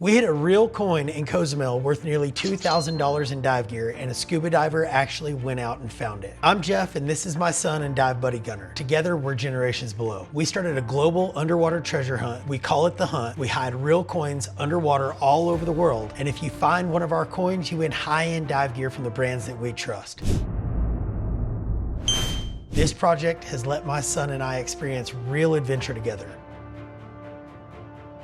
We hit a real coin in Cozumel worth nearly $2,000 in dive gear, and a scuba diver actually went out and found it. I'm Jeff, and this is my son and dive buddy Gunner. Together, we're generations below. We started a global underwater treasure hunt. We call it The Hunt. We hide real coins underwater all over the world, and if you find one of our coins, you win high-end dive gear from the brands that we trust. This project has let my son and I experience real adventure together.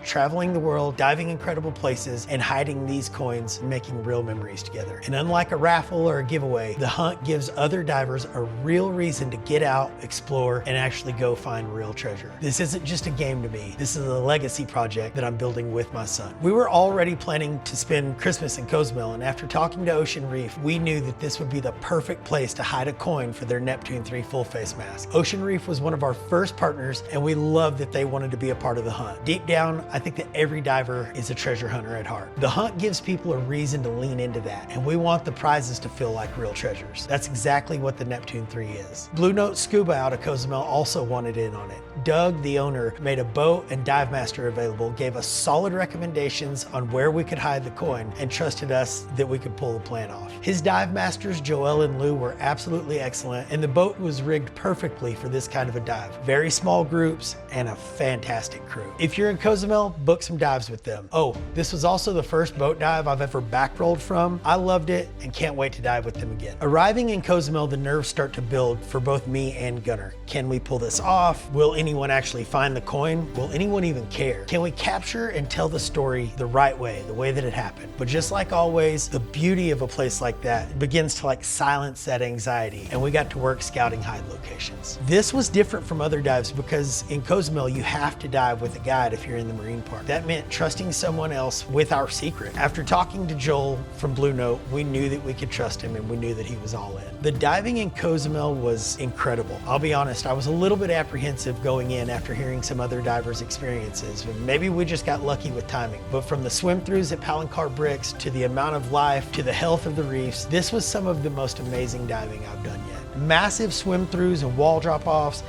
Traveling the world, diving incredible places, and hiding these coins and making real memories together. And unlike a raffle or a giveaway, The Hunt gives other divers a real reason to get out, explore, and actually go find real treasure. This isn't just a game to me. This is a legacy project that I'm building with my son. We were already planning to spend Christmas in Cozumel, and after talking to Ocean Reef, we knew that this would be the perfect place to hide a coin for their Neptune 3 full face mask. Ocean Reef was one of our first partners, and we loved that they wanted to be a part of The Hunt. Deep down, I think that every diver is a treasure hunter at heart. The Hunt gives people a reason to lean into that, and we want the prizes to feel like real treasures. That's exactly what the Neptune 3 is. Blue Note Scuba out of Cozumel also wanted in on it. Doug, the owner, made a boat and dive master available, gave us solid recommendations on where we could hide the coin, and trusted us that we could pull the plan off. His dive masters, Joel and Lou, were absolutely excellent, and the boat was rigged perfectly for this kind of a dive. Very small groups and a fantastic crew. If you're in Cozumel, book some dives with them. Oh, this was also the first boat dive I've ever backrolled from. I loved it and can't wait to dive with them again. Arriving in Cozumel, the nerves start to build for both me and Gunner. Can we pull this off? Will anyone actually find the coin? Will anyone even care? Can we capture and tell the story the right way, the way that it happened? But just like always, the beauty of a place like that begins to silence that anxiety, and we got to work scouting hide locations. This was different from other dives because in Cozumel, you have to dive with a guide if you're in the marine park. That meant trusting someone else with our secret. After talking to Joel from Blue Note, we knew that we could trust him, and we knew that he was all in. The diving in Cozumel was incredible. I'll be honest, I was a little bit apprehensive going in after hearing some other divers' experiences. Maybe we just got lucky with timing, but from the swim-throughs at Palancar Bricks to the amount of life to the health of the reefs, this was some of the most amazing diving I've done yet. Massive swim-throughs and wall drop-offs,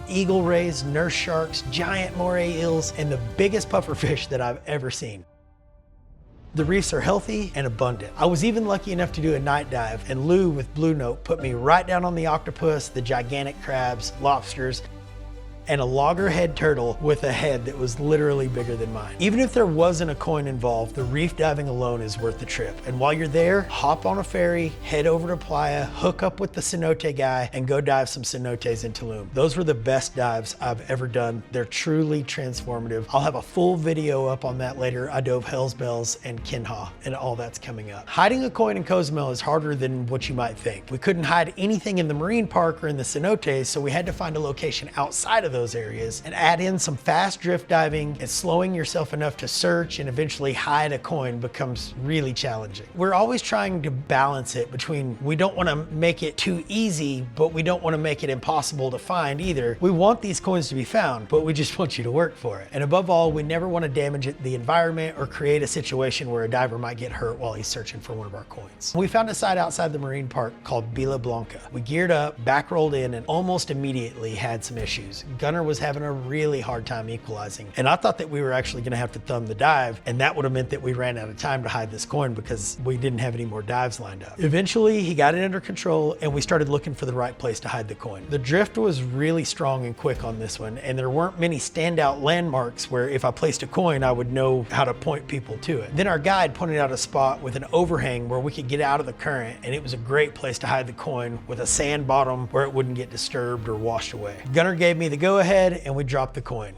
eagle rays, nurse sharks, giant moray eels, and the biggest pufferfish that I've ever seen. The reefs are healthy and abundant. I was even lucky enough to do a night dive, and Lou with Blue Note put me right down on the octopus, the gigantic crabs, lobsters, and a loggerhead turtle with a head that was literally bigger than mine. Even if there wasn't a coin involved, the reef diving alone is worth the trip. And while you're there, hop on a ferry, head over to Playa, hook up with the cenote guy, and go dive some cenotes in Tulum. Those were the best dives I've ever done. They're truly transformative. I'll have a full video up on that later. I dove Hell's Bells and Kinha, and all that's coming up. Hiding a coin in Cozumel is harder than what you might think. We couldn't hide anything in the marine park or in the cenotes, so we had to find a location outside of those areas and add in some fast drift diving, and slowing yourself enough to search and eventually hide a coin becomes really challenging. We're always trying to balance it between we don't want to make it too easy, but we don't want to make it impossible to find either. We want these coins to be found, but we just want you to work for it. And above all, we never want to damage the environment or create a situation where a diver might get hurt while he's searching for one of our coins. We found a site outside the marine park called Vila Blanca. We geared up, backrolled in, and almost immediately had some issues. Gunner was having a really hard time equalizing, and I thought that we were actually going to have to thumb the dive, and that would have meant that we ran out of time to hide this coin because we didn't have any more dives lined up. Eventually, he got it under control, and we started looking for the right place to hide the coin. The drift was really strong and quick on this one, and there weren't many standout landmarks where if I placed a coin, I would know how to point people to it. Then our guide pointed out a spot with an overhang where we could get out of the current, and it was a great place to hide the coin with a sand bottom where it wouldn't get disturbed or washed away. Gunner gave me the go-ahead, and we dropped the coin.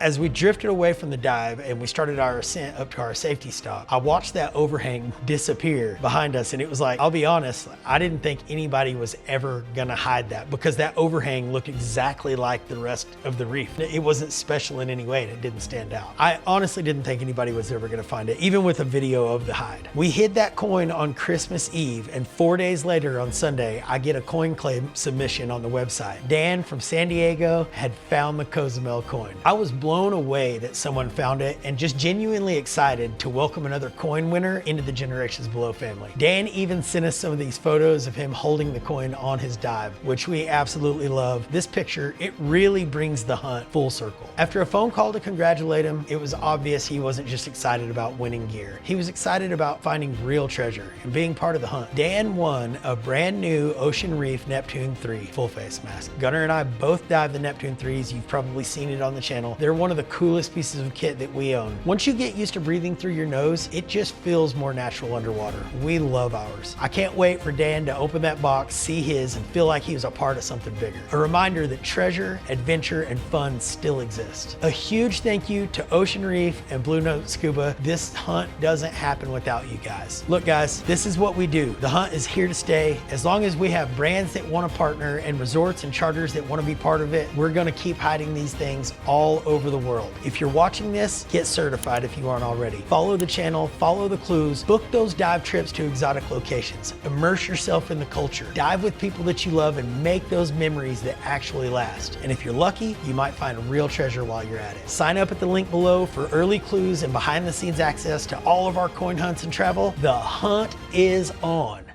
As we drifted away from the dive and we started our ascent up to our safety stop, I watched that overhang disappear behind us, and it was like, I'll be honest, I didn't think anybody was ever gonna hide that because that overhang looked exactly like the rest of the reef. It wasn't special in any way and it didn't stand out. I honestly didn't think anybody was ever gonna find it, even with a video of the hide. We hid that coin on Christmas Eve, and 4 days later on Sunday, I get a coin claim submission on the website. Dan from San Diego had found the Cozumel coin. I was blown blown away that someone found it and just genuinely excited to welcome another coin winner into the Generations Below family. Dan even sent us some of these photos of him holding the coin on his dive, which we absolutely love. This picture, it really brings the hunt full circle. After a phone call to congratulate him, it was obvious he wasn't just excited about winning gear. He was excited about finding real treasure and being part of the hunt. Dan won a brand new Ocean Reef Neptune 3 full face mask. Gunnar and I both dive the Neptune 3s. You've probably seen it on the channel. They're one of the coolest pieces of kit that we own. Once you get used to breathing through your nose, it just feels more natural underwater. We love ours. I can't wait for Dan to open that box, see his, and feel like he was a part of something bigger. A reminder that treasure, adventure, and fun still exist. A huge thank you to Ocean Reef and Blue Note Scuba. This hunt doesn't happen without you guys. Look guys, this is what we do. The hunt is here to stay. As long as we have brands that want to partner and resorts and charters that want to be part of it, we're going to keep hiding these things all over the world. If you're watching this, get certified if you aren't already. Follow the channel, follow the clues, book those dive trips to exotic locations, immerse yourself in the culture, dive with people that you love, and make those memories that actually last. And if you're lucky, you might find real treasure while you're at it. Sign up at the link below for early clues and behind the scenes access to all of our coin hunts and travel. The hunt is on.